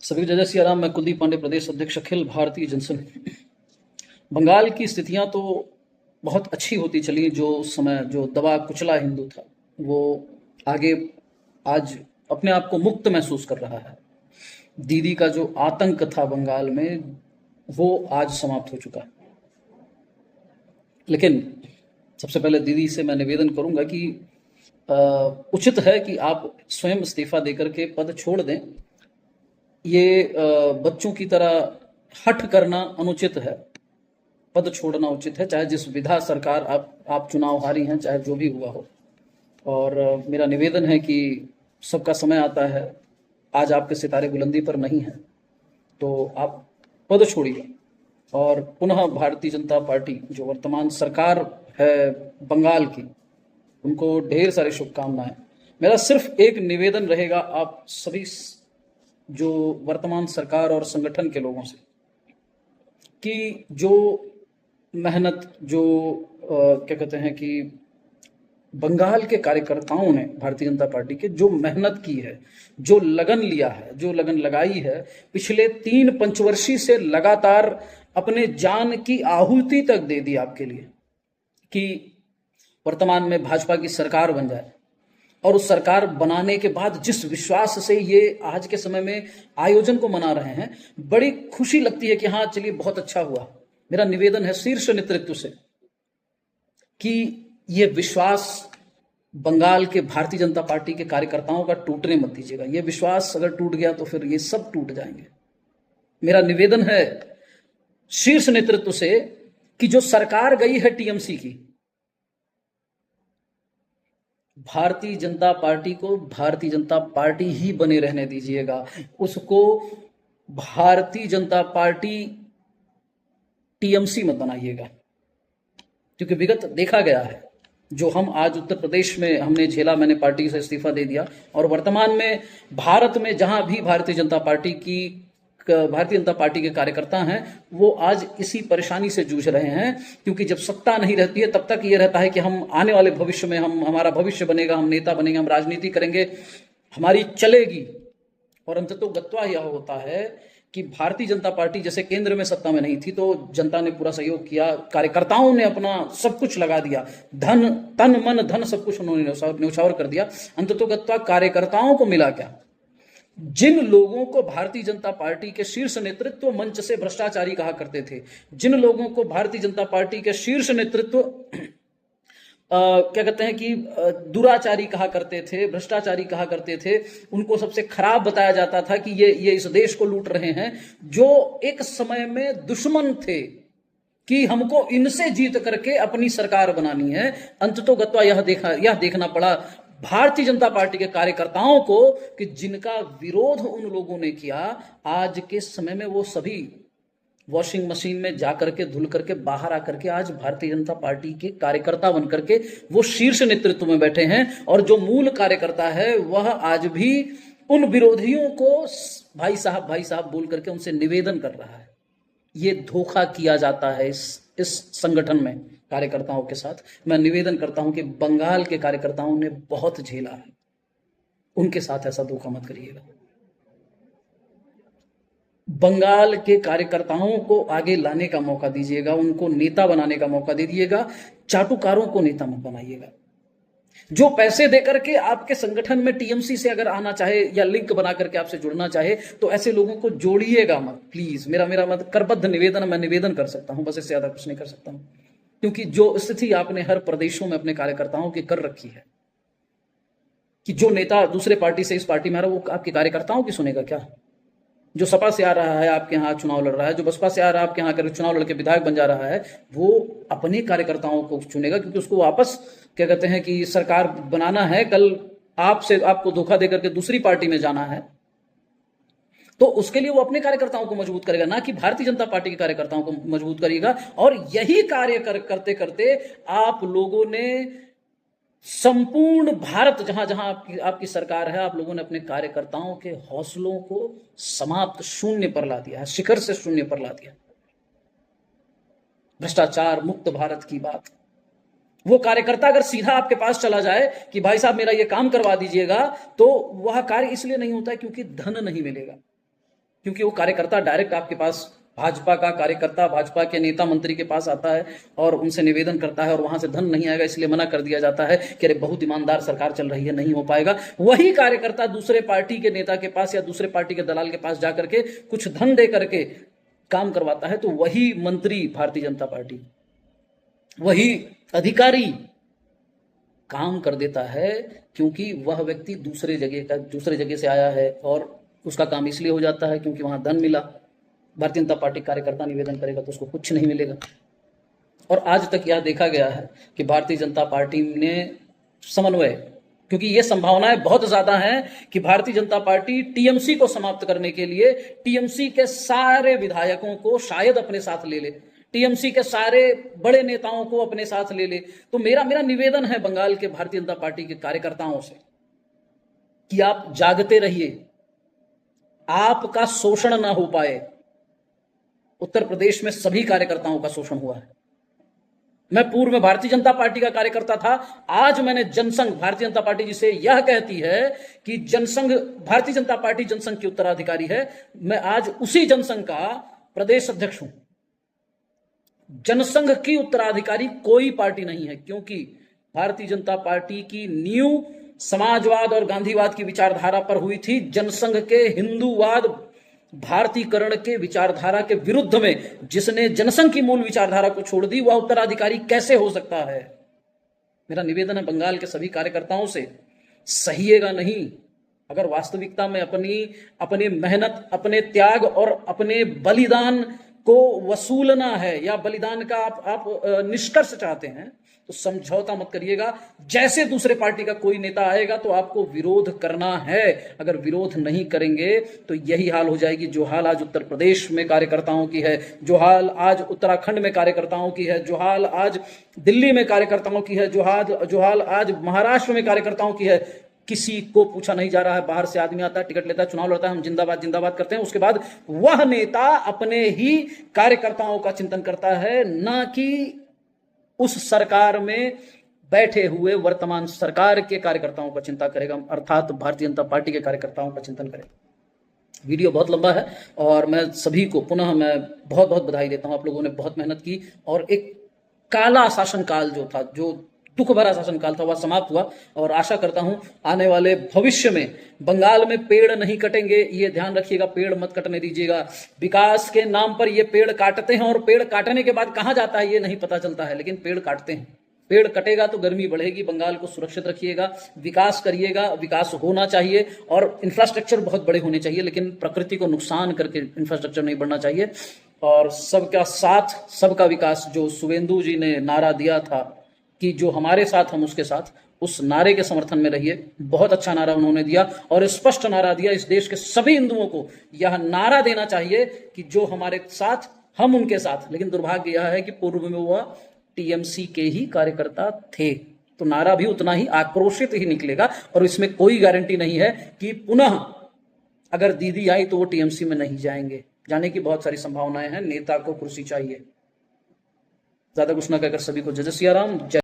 सभी जय सियाराम। मैं कुलदीप पांडे, प्रदेश अध्यक्ष अखिल भारतीय जनसंघ। बंगाल की स्थितियां तो बहुत अच्छी होती चली। जो समय जो दबा कुचला हिंदू था वो आगे आज अपने आप को मुक्त महसूस कर रहा है। दीदी का जो आतंक था बंगाल में वो आज समाप्त हो चुका है। लेकिन सबसे पहले दीदी से मैं निवेदन करूंगा कि उचित है कि आप स्वयं इस्तीफा देकर के पद छोड़ दें। ये बच्चों की तरह हठ करना अनुचित है। पद छोड़ना उचित है, चाहे जिस विधा सरकार आप चुनाव हारी हैं, चाहे जो भी हुआ हो। और मेरा निवेदन है कि सबका समय आता है। आज आपके सितारे बुलंदी पर नहीं हैं तो आप पद छोड़िए और पुनः भारतीय जनता पार्टी जो वर्तमान सरकार है बंगाल की, उनको ढेर सारी शुभकामनाएं। मेरा सिर्फ एक निवेदन रहेगा आप सभी जो वर्तमान सरकार और संगठन के लोगों से कि जो मेहनत जो क्या कहते हैं कि बंगाल के कार्यकर्ताओं ने भारतीय जनता पार्टी के जो मेहनत की है, जो लगन लिया है, जो लगन लगाई है, पिछले 3 पंचवर्षीय से लगातार अपने जान की आहुति तक दे दी आपके लिए कि वर्तमान में भाजपा की सरकार बन जाए। और उस सरकार बनाने के बाद जिस विश्वास से ये आज के समय में आयोजन को मना रहे हैं, बड़ी खुशी लगती है कि हाँ चलिए बहुत अच्छा हुआ। मेरा निवेदन है शीर्ष नेतृत्व से कि ये विश्वास बंगाल के भारतीय जनता पार्टी के कार्यकर्ताओं का टूटने मत दीजिएगा। ये विश्वास अगर टूट गया तो फिर ये सब टूट जाएंगे। मेरा निवेदन है शीर्ष नेतृत्व से कि जो सरकार गई है टीएमसी की, भारतीय जनता पार्टी को भारतीय जनता पार्टी ही बने रहने दीजिएगा। उसको भारतीय जनता पार्टी टीएमसी मत बनाइएगा, क्योंकि विगत देखा गया है जो हम आज उत्तर प्रदेश में हमने झेला। मैंने पार्टी से इस्तीफा दे दिया और वर्तमान में भारत में जहां भी भारतीय जनता पार्टी के कार्यकर्ता हैं वो आज इसी परेशानी से जूझ रहे हैं, क्योंकि जब सत्ता नहीं रहती है तब तक ये रहता है कि हम आने वाले भविष्य में हमारा भविष्य बनेगा, हम नेता बनेंगे, हम राजनीति करेंगे, हमारी चलेगी। और अंततः गत्वा यह होता है कि भारतीय जनता पार्टी जैसे केंद्र में सत्ता में नहीं थी तो जनता ने पूरा सहयोग किया, कार्यकर्ताओं ने अपना सब कुछ लगा दिया, धन तन मन धन सब कुछ उन्होंने न्यौछावर कर दिया। अंततः गत्वा कार्यकर्ताओं को मिला क्या? जिन लोगों को भारतीय जनता पार्टी के शीर्ष नेतृत्व मंच से भ्रष्टाचारी कहा करते थे, जिन लोगों को भारतीय जनता पार्टी के शीर्ष नेतृत्व क्या कहते हैं कि दुराचारी कहा करते थे, भ्रष्टाचारी कहा करते थे, उनको सबसे खराब बताया जाता था कि ये इस देश को लूट रहे हैं, जो एक समय में दुश्मन थे कि हमको इनसे जीत करके अपनी सरकार बनानी है। अंततः गत्वा यह देखना पड़ा भारतीय जनता पार्टी के कार्यकर्ताओं को कि जिनका विरोध उन लोगों ने किया, आज के समय में वो सभी वॉशिंग मशीन में जाकर के धुल करके बाहर आकर के आज भारतीय जनता पार्टी के कार्यकर्ता बनकर के वो शीर्ष नेतृत्व में बैठे हैं। और जो मूल कार्यकर्ता है वह आज भी उन विरोधियों को भाई साहब बोल करके उनसे निवेदन कर रहा है। ये धोखा किया जाता है इस संगठन में कार्यकर्ताओं के साथ। मैं निवेदन करता हूं कि बंगाल के कार्यकर्ताओं ने बहुत झेला है, उनके साथ ऐसा धोखा मत करिएगा। बंगाल के कार्यकर्ताओं को आगे लाने का मौका दीजिएगा, उनको नेता बनाने का मौका दे दीजिएगा। चाटुकारों को नेता मत बनाइएगा। जो पैसे देकर के आपके संगठन में टीएमसी से अगर आना चाहे या लिंक बना करके आपसे जुड़ना चाहे तो ऐसे लोगों को जोड़िएगा मत, प्लीज। मेरा मत करबद्ध निवेदन, मैं निवेदन कर सकता हूं, बस इससे ज्यादा कुछ नहीं कर सकता हूं, क्योंकि जो स्थिति आपने हर प्रदेशों में अपने कार्यकर्ताओं की कर रखी है कि जो नेता दूसरे पार्टी से इस पार्टी में आ रहा है वो आपके कार्यकर्ताओं की सुनेगा क्या? जो सपा से आ रहा है आपके यहाँ चुनाव लड़ रहा है, जो बसपा से आ रहा है आपके यहाँ चुनाव लड़के विधायक बन जा रहा है, वो अपने कार्यकर्ताओं को चुनेगा, क्योंकि उसको वापस क्या कहते हैं कि सरकार बनाना है। कल आपको धोखा देकर के दूसरी पार्टी में जाना है तो उसके लिए वो अपने कार्यकर्ताओं को मजबूत करेगा, ना कि भारतीय जनता पार्टी के कार्यकर्ताओं को मजबूत करेगा। और यही कार्य करते करते आप लोगों ने संपूर्ण भारत जहां जहां आपकी सरकार है, आप लोगों ने अपने कार्यकर्ताओं के हौसलों को समाप्त शून्य पर ला दिया है, शिखर से शून्य पर ला दिया। भ्रष्टाचार मुक्त भारत की बात, वो कार्यकर्ता अगर सीधा आपके पास चला जाए कि भाई साहब मेरा ये काम करवा दीजिएगा, तो वह कार्य इसलिए नहीं होता है क्योंकि धन नहीं मिलेगा। क्योंकि वो कार्यकर्ता डायरेक्ट आपके पास, भाजपा का कार्यकर्ता भाजपा के नेता मंत्री के पास आता है और उनसे निवेदन करता है और वहां से धन नहीं आएगा, इसलिए मना कर दिया जाता है कि अरे बहुत ईमानदार सरकार चल रही है, नहीं हो पाएगा। वही कार्यकर्ता दूसरे पार्टी के नेता के पास या दूसरे पार्टी के दलाल के पास जाकर के कुछ धन दे करके काम करवाता है, तो वही मंत्री भारतीय जनता पार्टी, वही अधिकारी काम कर देता है, क्योंकि वह व्यक्ति दूसरे जगह से आया है और उसका काम इसलिए हो जाता है क्योंकि वहां धन मिला। भारतीय जनता पार्टी कार्यकर्ता निवेदन करेगा तो उसको कुछ नहीं मिलेगा। और आज तक यह देखा गया है कि भारतीय जनता पार्टी ने समन्वय, क्योंकि ये संभावनाएं बहुत ज्यादा हैं कि भारतीय जनता पार्टी टीएमसी को समाप्त करने के लिए टीएमसी के सारे विधायकों को शायद अपने साथ ले ले, टीएमसी के सारे बड़े नेताओं को अपने साथ ले ले। तो मेरा निवेदन है बंगाल के भारतीय जनता पार्टी के कार्यकर्ताओं से कि आप जागते रहिए, आपका शोषण ना हो पाए। उत्तर प्रदेश में सभी कार्यकर्ताओं का शोषण हुआ है। मैं पूर्व में भारतीय जनता पार्टी का कार्यकर्ता था, आज मैंने जनसंघ, भारतीय जनता पार्टी जिसे यह कहती है कि जनसंघ, भारतीय जनता पार्टी जनसंघ की उत्तराधिकारी है, मैं आज उसी जनसंघ का प्रदेश अध्यक्ष हूं। जनसंघ की उत्तराधिकारी कोई पार्टी नहीं है, क्योंकि भारतीय जनता पार्टी की नींव समाजवाद और गांधीवाद की विचारधारा पर हुई थी। जनसंघ के हिंदूवाद, भारतीयकरण के विचारधारा के विरुद्ध में जिसने जनसंघ की मूल विचारधारा को छोड़ दी, वह उत्तराधिकारी कैसे हो सकता है? मेरा निवेदन है बंगाल के सभी कार्यकर्ताओं से, सहिएगा नहीं। अगर वास्तविकता में अपनी मेहनत, अपने त्याग और अपने बलिदान को वसूलना है या बलिदान का आप निष्कर्ष चाहते हैं, तो समझौता मत करिएगा। जैसे दूसरे पार्टी का कोई नेता आएगा तो आपको विरोध करना है। अगर विरोध नहीं करेंगे तो यही हाल हो जाएगी जो हाल आज उत्तर प्रदेश में कार्यकर्ताओं की है, जो हाल आज उत्तराखंड में कार्यकर्ताओं की है, जो हाल आज दिल्ली में कार्यकर्ताओं की है, जो हाल आज महाराष्ट्र में कार्यकर्ताओं की है। किसी को पूछा नहीं जा रहा है, बाहर से आदमी आता है, टिकट लेता है, चुनाव लड़ता है, हम जिंदाबाद जिंदाबाद करते हैं, उसके बाद वह नेता अपने ही कार्यकर्ताओं का चिंतन करता है, ना कि उस सरकार में बैठे हुए वर्तमान सरकार के कार्यकर्ताओं का चिंता करेगा, अर्थात भारतीय जनता पार्टी के कार्यकर्ताओं का चिंतन करेगा। वीडियो बहुत लंबा है और मैं सभी को पुनः मैं बहुत बहुत बधाई देता हूं। आप लोगों ने बहुत मेहनत की और एक काला शासनकाल जो था, जो दुख भरा शासनकाल था, वह समाप्त हुआ। और आशा करता हूं आने वाले भविष्य में बंगाल में पेड़ नहीं कटेंगे, ये ध्यान रखिएगा, पेड़ मत कटने दीजिएगा। विकास के नाम पर ये पेड़ काटते हैं और पेड़ काटने के बाद कहां जाता है ये नहीं पता चलता है, लेकिन पेड़ काटते हैं। पेड़ कटेगा तो गर्मी बढ़ेगी। बंगाल को सुरक्षित रखिएगा, विकास करिएगा, विकास होना चाहिए और इंफ्रास्ट्रक्चर बहुत बड़े होने चाहिए, लेकिन प्रकृति को नुकसान करके इंफ्रास्ट्रक्चर नहीं बढ़ना चाहिए। और सबका साथ सबका विकास, जो शुभेंदु जी ने नारा दिया था कि जो हमारे साथ हम उसके साथ, उस नारे के समर्थन में रहिए। बहुत अच्छा नारा उन्होंने दिया और स्पष्ट नारा दिया। इस देश के सभी हिंदुओं को यह नारा देना चाहिए कि जो हमारे साथ हम उनके साथ। लेकिन दुर्भाग्य यह है कि पूर्व में वह टीएमसी के ही कार्यकर्ता थे, तो नारा भी उतना ही आक्रोशित ही निकलेगा और इसमें कोई गारंटी नहीं है कि पुनः अगर दीदी आई तो वो टीएमसी में नहीं जाएंगे। जाने की बहुत सारी संभावनाएं हैं। नेता को कुर्सी चाहिए। ज्यादा कुछ ना कहकर सभी को जय जय सिया राम। जय